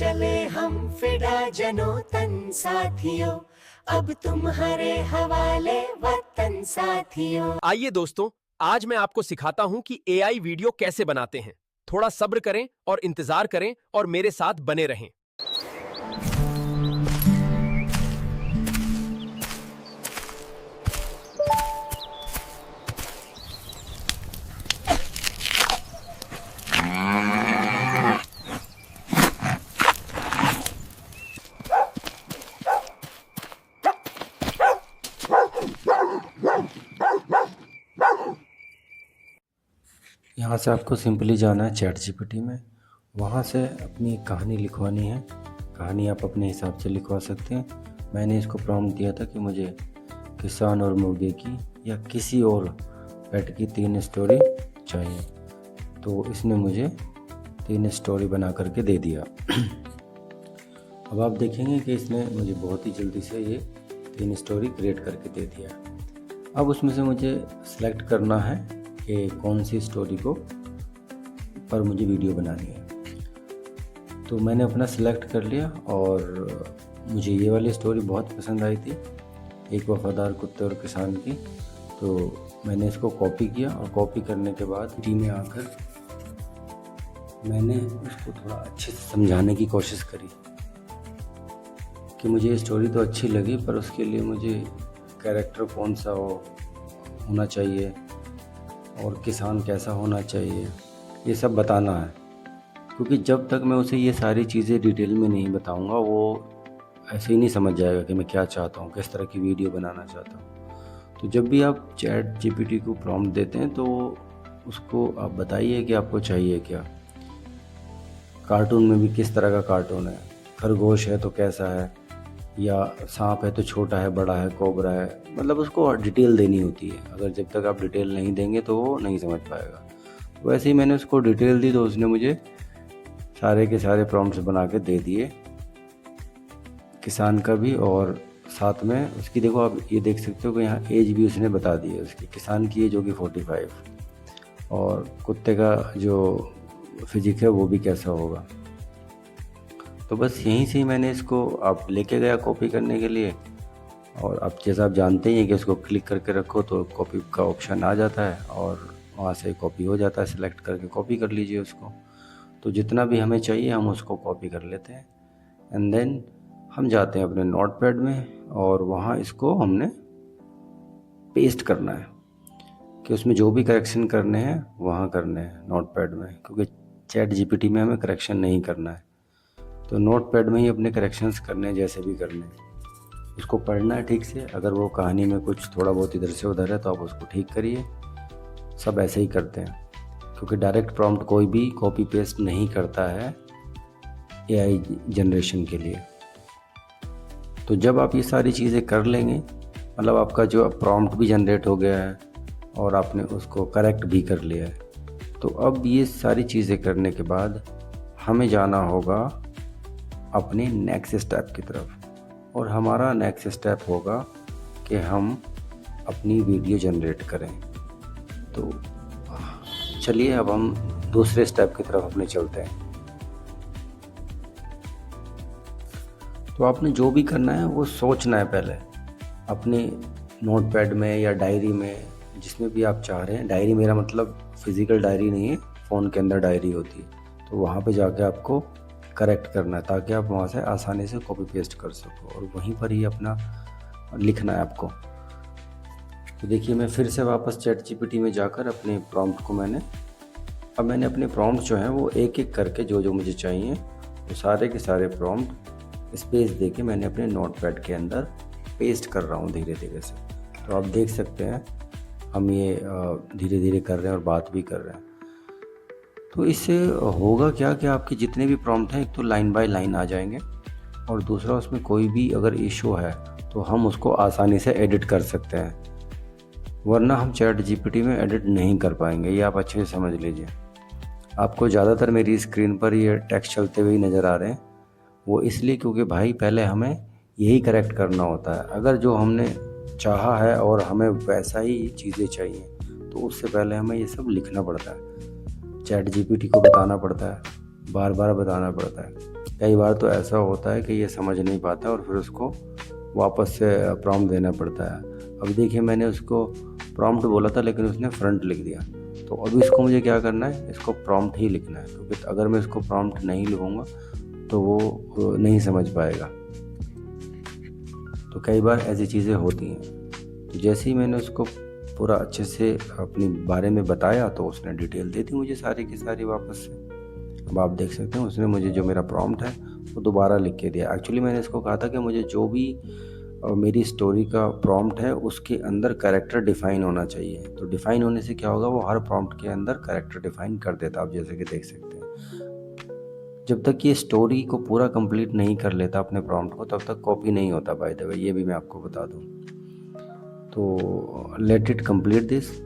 चले हम फिदा जनो तन साथियों, अब तुम्हारे हवाले वतन साथियों। आइए दोस्तों, आज मैं आपको सिखाता हूं कि एआई वीडियो कैसे बनाते हैं। थोड़ा सब्र करें और इंतजार करें और मेरे साथ बने रहें। यहाँ से आपको सिंपली जाना है चैट जीपीटी में। वहाँ से अपनी एक कहानी लिखवानी है। कहानी आप अपने हिसाब से लिखवा सकते हैं। मैंने इसको प्रॉम्प्ट दिया था कि मुझे किसान और मुर्गे की या किसी और पेट की 3 स्टोरी चाहिए, तो इसने मुझे 3 स्टोरी बना करके दे दिया। अब आप देखेंगे कि इसने मुझे बहुत ही जल्दी से ये 3 स्टोरी क्रिएट करके दे दिया। अब उसमें से मुझे सेलेक्ट करना है कि कौन सी स्टोरी को पर मुझे वीडियो बनानी है। तो मैंने अपना सिलेक्ट कर लिया और मुझे ये वाली स्टोरी बहुत पसंद आई थी, एक वफादार कुत्ते और किसान की। तो मैंने इसको कॉपी किया और कॉपी करने के बाद टी में आकर मैंने उसको थोड़ा अच्छे से समझाने की कोशिश करी कि मुझे ये स्टोरी तो अच्छी लगी, पर उसके लिए मुझे कैरेक्टर कौन सा होना चाहिए और किसान कैसा होना चाहिए, ये सब बताना है। क्योंकि जब तक मैं उसे ये सारी चीज़ें डिटेल में नहीं बताऊंगा, वो ऐसे ही नहीं समझ जाएगा कि मैं क्या चाहता हूँ, किस तरह की वीडियो बनाना चाहता हूँ। तो जब भी आप चैट जीपीटी को प्रॉम्प्ट देते हैं तो उसको आप बताइए कि आपको चाहिए क्या। कार्टून में भी किस तरह का कार्टून है, खरगोश है तो कैसा है, या सांप है तो छोटा है, बड़ा है, कोबरा है, मतलब उसको डिटेल देनी होती है। अगर जब तक आप डिटेल नहीं देंगे तो वो नहीं समझ पाएगा। वैसे ही मैंने उसको डिटेल दी तो उसने मुझे सारे के सारे प्रॉम्प्ट्स बना के दे दिए, किसान का भी, और साथ में उसकी देखो आप ये देख सकते हो कि यहाँ एज भी उसने बता दी है उसकी। किसान की एज होगी 45 और कुत्ते का जो फिजिक है वो भी कैसा होगा। तो बस यहीं से ही मैंने इसको आप लेके गया कॉपी करने के लिए। और अब जैसा आप जानते ही हैं कि उसको क्लिक करके रखो तो कॉपी का ऑप्शन आ जाता है और वहाँ से कॉपी हो जाता है। सिलेक्ट करके कॉपी कर लीजिए उसको। तो जितना भी हमें चाहिए हम उसको कॉपी कर लेते हैं एंड देन हम जाते हैं अपने नोटपैड में और वहाँ इसको हमने पेस्ट करना है कि उसमें जो भी करेक्शन करने हैं वहाँ करने हैं नोटपैड में, क्योंकि चैट जीपीटी में हमें करेक्शन नहीं करना है। तो नोटपैड में ही अपने करेक्शंस करने हैं, जैसे भी करने हैं। उसको पढ़ना है ठीक से। अगर वो कहानी में कुछ थोड़ा बहुत इधर से उधर है तो आप उसको ठीक करिए। सब ऐसे ही करते हैं, क्योंकि डायरेक्ट प्रॉम्प्ट कोई भी कॉपी पेस्ट नहीं करता है एआई जनरेशन के लिए। तो जब आप ये सारी चीज़ें कर लेंगे, मतलब आपका जो प्रॉम्प्ट भी जनरेट हो गया है और आपने उसको करेक्ट भी कर लिया है, तो अब ये सारी चीज़ें करने के बाद हमें जाना होगा अपने नेक्स्ट स्टेप की तरफ। और हमारा नेक्स्ट स्टेप होगा कि हम अपनी वीडियो जनरेट करें। तो चलिए अब हम दूसरे स्टेप की तरफ अपने चलते हैं। तो आपने जो भी करना है वो सोचना है पहले अपने नोटपैड में या डायरी में, जिसमें भी आप चाह रहे हैं। डायरी मेरा मतलब फिज़िकल डायरी नहीं है, फ़ोन के अंदर डायरी होती है। तो वहाँ पे जाके आपको करेक्ट करना है ताकि आप वहाँ से आसानी से कॉपी पेस्ट कर सको और वहीं पर ही अपना लिखना है आपको। तो देखिए मैं फिर से वापस चैट जीपीटी में जाकर अपने प्रॉम्प्ट को मैंने अपने प्रॉम्प्ट जो हैं वो एक एक करके जो जो मुझे चाहिए वो सारे के सारे प्रॉम्प्ट स्पेस दे के मैंने अपने नोटपैड के अंदर पेस्ट कर रहा हूँ धीरे धीरे से। तो आप देख सकते हैं हम ये धीरे धीरे कर रहे हैं और बात भी कर रहे हैं। तो इससे होगा क्या कि आपके जितने भी प्रॉम्प्ट हैं एक तो लाइन बाय लाइन आ जाएंगे, और दूसरा उसमें कोई भी अगर इशू है तो हम उसको आसानी से एडिट कर सकते हैं। वरना हम चैट जीपीटी में एडिट नहीं कर पाएंगे, ये आप अच्छे से समझ लीजिए। आपको ज़्यादातर मेरी स्क्रीन पर ये टेक्स्ट चलते हुए नज़र आ रहे हैं, वो इसलिए क्योंकि भाई पहले हमें यही करेक्ट करना होता है। अगर जो हमने चाहा है और हमें वैसा ही चीज़ें चाहिए तो उससे पहले हमें ये सब लिखना पड़ता है, चैट जीपीटी को बताना पड़ता है, बार बार बताना पड़ता है। कई बार तो ऐसा होता है कि ये समझ नहीं पाता और फिर उसको वापस से प्रॉम्प्ट देना पड़ता है। अब देखिए मैंने उसको प्रॉम्प्ट बोला था लेकिन उसने फ्रंट लिख दिया, तो अभी इसको मुझे क्या करना है, इसको प्रॉम्प्ट ही लिखना है, क्योंकि अगर मैं इसको प्रॉम्प्ट नहीं लिखूँगा तो वो नहीं समझ पाएगा। तो कई बार ऐसी चीज़ें होती हैं। तो जैसे ही मैंने उसको पूरा अच्छे से अपने बारे में बताया तो उसने डिटेल दे दी मुझे सारी की सारी वापस से। अब आप देख सकते हैं उसने मुझे जो मेरा प्रॉम्प्ट है वो दोबारा लिख के दिया। एक्चुअली मैंने इसको कहा था कि मुझे जो भी मेरी स्टोरी का प्रॉम्प्ट है उसके अंदर कैरेक्टर डिफ़ाइन होना चाहिए। तो डिफ़ाइन होने से क्या होगा, वो हर प्रॉम्प्ट के अंदर कैरेक्टर डिफ़ाइन कर देता, आप जैसे कि देख सकते हैं। जब तक ये स्टोरी को पूरा कंप्लीट नहीं कर लेता अपने प्रॉम्प्ट को, तब तक कॉपी नहीं होता बाय द वे, ये भी मैं आपको बता दूँ। तो लेट इट कंप्लीट दिस,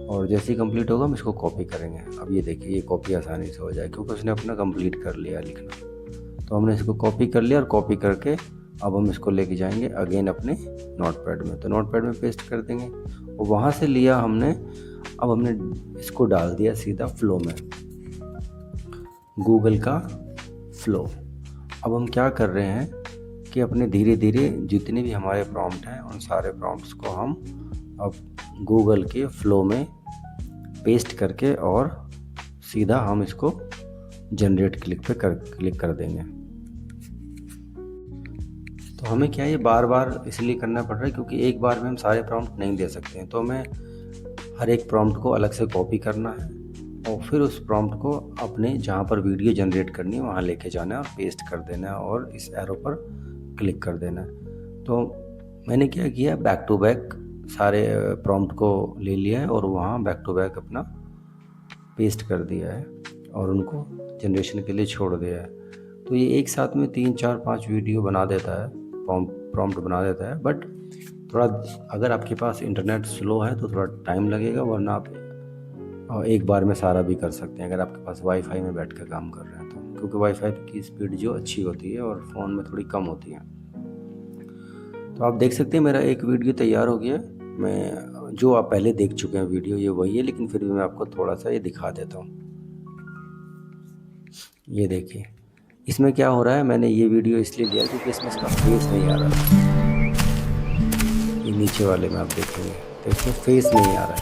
और जैसे ही कंप्लीट होगा हम इसको कॉपी करेंगे। अब ये देखिए ये कॉपी आसानी से हो जाए क्योंकि उसने अपना कंप्लीट कर लिया लिखना। तो हमने इसको कॉपी कर लिया और कॉपी करके अब हम इसको लेके जाएंगे अगेन अपने नोटपैड में। तो नोटपैड में पेस्ट कर देंगे और वहाँ से लिया हमने, अब हमने इसको डाल दिया सीधा फ्लो में, गूगल का फ्लो। अब हम क्या कर रहे हैं कि अपने धीरे धीरे जितने भी हमारे प्रॉम्प्ट हैं उन सारे प्रॉम्प्ट्स को हम अब गूगल के फ्लो में पेस्ट करके और सीधा हम इसको जनरेट क्लिक कर देंगे। तो हमें क्या ये बार बार इसलिए करना पड़ रहा है क्योंकि एक बार में हम सारे प्रॉम्प्ट नहीं दे सकते हैं। तो हमें हर एक प्रॉम्प्ट को अलग से कॉपी करना है और फिर उस प्रॉम्प्ट को अपने जहाँ पर वीडियो जनरेट करनी है वहाँ लेके जाना है और पेस्ट कर देना है और इस एरो पर क्लिक कर देना है। तो मैंने क्या किया, बैक टू बैक सारे प्रॉम्प्ट को ले लिया है और वहाँ बैक टू बैक अपना पेस्ट कर दिया है और उनको जनरेशन के लिए छोड़ दिया है। तो ये एक साथ में 3, 4, 5 वीडियो बना देता है, प्रॉम्प्ट बना देता है। बट थोड़ा अगर आपके पास इंटरनेट स्लो है तो थोड़ा टाइम लगेगा, वरना आप एक बार में सारा भी कर सकते हैं अगर आपके पास वाईफाई में बैठ कर काम कर रहे हैं तो, क्योंकि वाईफाई की स्पीड जो अच्छी होती है और फ़ोन में थोड़ी कम होती है। तो आप देख सकते हैं मेरा एक वीडियो तैयार हो गया। मैं जो आप पहले देख चुके हैं वीडियो ये वही है, लेकिन फिर भी मैं आपको थोड़ा सा ये दिखा देता हूँ। ये देखिए इसमें क्या हो रहा है, मैंने ये वीडियो इसलिए लिया क्योंकि इसमें इसका फेस नहीं आ रहा। ये नीचे वाले में आप देखेंगे तो इसमें फेस नहीं आ रहा है।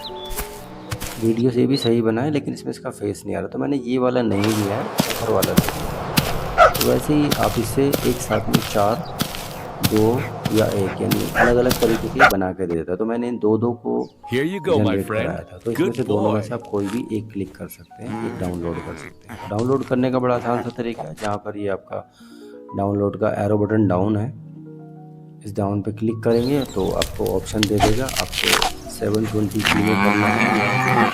वीडियो से भी सही बना है लेकिन इसमें इसका फेस नहीं आ रहा, तो मैंने ये वाला नहीं लिया है, ऊपर वाला लिया। तो वैसे ही आप इसे एक साथ में 4, 2 या 1 यानी अलग अलग तरीके से बना के दे देता। तो मैंने इन दो को जनरेट कराया था। तो इसमें से दोनों में से आप कोई भी एक क्लिक कर सकते हैं, एक डाउनलोड कर सकते हैं। डाउनलोड करने का बड़ा आसान सा तरीका है, जहाँ पर ये आपका डाउनलोड का एरो बटन डाउन है, इस डाउन पे क्लिक करेंगे तो आपको ऑप्शन दे देगा आपको 720p में करना है,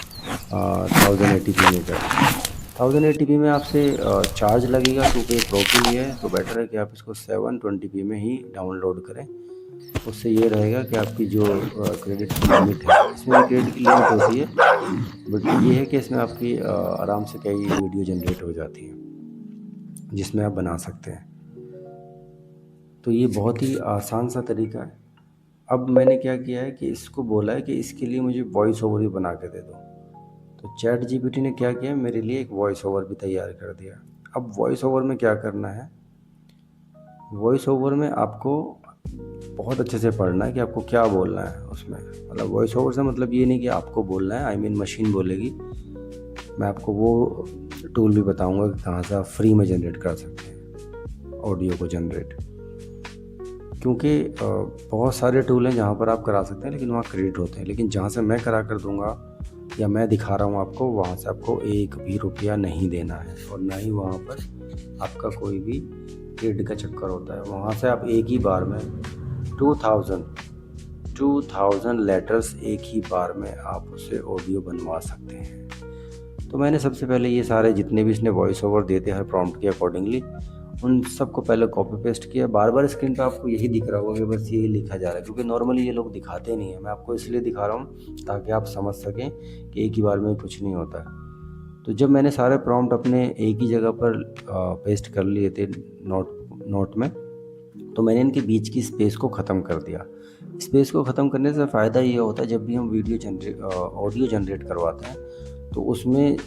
1080p में करना है। 1080p में आपसे चार्ज लगेगा क्योंकि प्रो के लिए है, तो बेटर है कि आप इसको 720p में ही डाउनलोड करें। उससे ये रहेगा कि आपकी जो क्रेडिट की लिमिट है, इसमें क्रेडिट की लिमिट होती है, बट ये है कि इसमें आपकी आराम से कई वीडियो जनरेट हो जाती हैं जिसमें आप बना सकते हैं। तो ये बहुत ही आसान सा तरीका है। अब मैंने क्या किया है कि इसको बोला है कि इसके लिए मुझे वॉइस ओवर भी बना के दे दो। तो चैट जीपीटी ने क्या किया, मेरे लिए एक वॉइस ओवर भी तैयार कर दिया। अब वॉइस ओवर में क्या करना है, वॉइस ओवर में आपको बहुत अच्छे से पढ़ना है कि आपको क्या बोलना है उसमें। मतलब वॉइस ओवर से मतलब ये नहीं कि आपको बोलना है, आई मीन मशीन बोलेगी। मैं आपको वो टूल भी बताऊंगा कि कहाँ से आप फ्री में जनरेट कर सकते हैं ऑडियो को जनरेट, क्योंकि बहुत सारे टूल हैं जहाँ पर आप करा सकते हैं लेकिन वहाँ क्रेडिट होते हैं। लेकिन जहाँ से मैं करा कर दूँगा या मैं दिखा रहा हूँ आपको, वहाँ से आपको एक भी रुपया नहीं देना है और ना ही वहाँ पर आपका कोई भी क्रेडिट का चक्कर होता है। वहाँ से आप एक ही बार में 2000 लेटर्स एक ही बार में आप उसे ऑडियो बनवा सकते हैं। तो मैंने सबसे पहले ये सारे जितने भी इसने वॉइस ओवर देते हर प्रॉम्प्ट के अकॉर्डिंगली, उन सबको पहले कॉपी पेस्ट किया। बार बार स्क्रीन पे आपको यही दिख रहा होगा कि बस यही लिखा जा रहा है, क्योंकि नॉर्मली ये लोग दिखाते नहीं है। मैं आपको इसलिए दिखा रहा हूँ ताकि आप समझ सकें कि एक ही बार में कुछ नहीं होता। तो जब मैंने सारे प्रॉम्प्ट अपने एक ही जगह पर पेस्ट कर लिए थे नोट में, तो मैंने इनके बीच की स्पेस को ख़त्म कर दिया। स्पेस को ख़त्म करने से फ़ायदा ये होता है, जब भी हम ऑडियो जनरेट करवाते हैं तो उसमें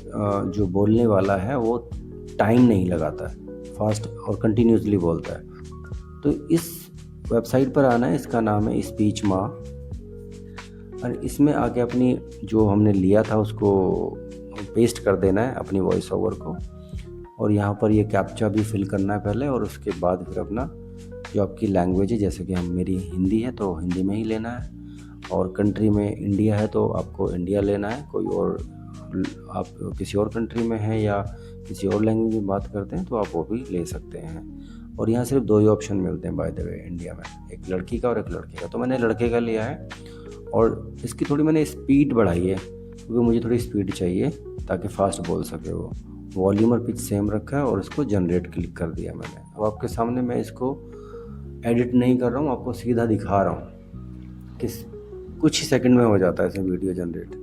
जो बोलने वाला है वो टाइम नहीं लगाता है, फास्ट और कंटिन्यूसली बोलता है। तो इस वेबसाइट पर आना है, इसका नाम है स्पीच माँ, और इसमें आके अपनी जो हमने लिया था उसको पेस्ट कर देना है, अपनी वॉइस ओवर को, और यहाँ पर ये कैप्चा भी फिल करना है पहले, और उसके बाद फिर अपना जो आपकी लैंग्वेज है, जैसे कि मेरी हिंदी है तो हिंदी में ही लेना है, और कंट्री में इंडिया है तो आपको इंडिया लेना है। कोई और आप किसी और कंट्री में हैं या किसी और लैंग्वेज में बात करते हैं तो आप वो भी ले सकते हैं। और यहाँ सिर्फ 2 ही ऑप्शन मिलते हैं बाय द वे इंडिया में, एक लड़की का और एक लड़के का। तो मैंने लड़के का लिया है, और इसकी थोड़ी मैंने स्पीड बढ़ाई है क्योंकि मुझे थोड़ी स्पीड चाहिए ताकि फ़ास्ट बोल सके वो। वॉल्यूम और पिच सेम रखा है और इसको जनरेट क्लिक कर दिया मैंने। अब आपके सामने मैं इसको एडिट नहीं कर रहा हूँ, आपको सीधा दिखा रहा हूँ कि कुछ ही सेकंड में हो जाता है इसमें वीडियो जनरेट।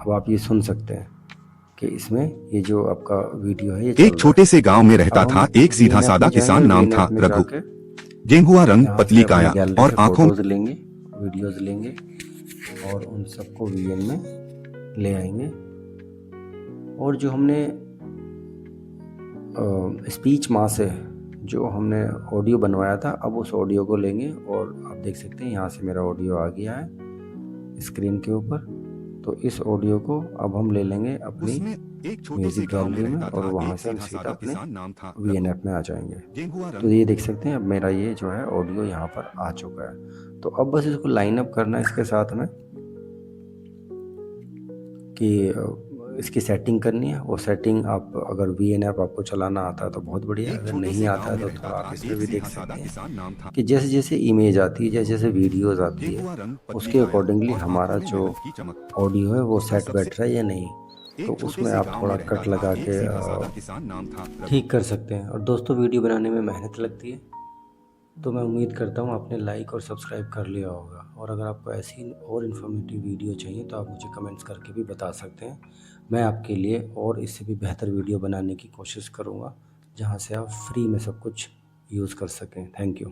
अब आप ये सुन सकते हैं कि इसमें ये जो आपका वीडियो है ये एक छोटे से गांव में रहता था एक सीधा सादा किसान, नाम था रघु। गेहुआ रंग, पतली काया और आंखों में लेंगे, वीडियोस लेंगे और उन सबको वीएन में ले आएंगे। और जो हमने स्पीच माँ से जो हमने ऑडियो बनवाया था, अब उस ऑडियो को लेंगे, और आप देख सकते हैं यहाँ से मेरा ऑडियो आ गया है स्क्रीन के ऊपर। तो इस ऑडियो को अब हम ले लेंगे अपनी म्यूजिक गैलरी में, और वहाँ से हम सीधा अपने वीएन ऐप में आ जाएंगे। तो ये देख सकते हैं अब मेरा ये जो है ऑडियो यहाँ पर आ चुका है। तो अब बस इसको लाइन अप करना है इसके साथ में कि इसकी सेटिंग करनी है। वो सेटिंग आप अगर वीएन ऐप आपको चलाना आता है तो बहुत बढ़िया, अगर नहीं आता है तो थोड़ा आप इसमें भी देख सकते हैं कि जैसे जैसे इमेज आती है, जैसे जैसे वीडियोस आती है, उसके अकॉर्डिंगली हमारा जो ऑडियो है वो सेट बैठ रहा है या नहीं, तो उसमें आप थोड़ा कट लगा के ठीक कर सकते हैं। और दोस्तों, वीडियो बनाने में मेहनत लगती है, तो मैं उम्मीद करता हूँ आपने लाइक और सब्सक्राइब कर लिया होगा। और अगर आपको ऐसी और इन्फॉर्मेटिव वीडियो चाहिए तो आप मुझे कमेंट्स करके भी बता सकते हैं। मैं आपके लिए और इससे भी बेहतर वीडियो बनाने की कोशिश करूँगा, जहाँ से आप फ्री में सब कुछ यूज़ कर सकें। Thank you.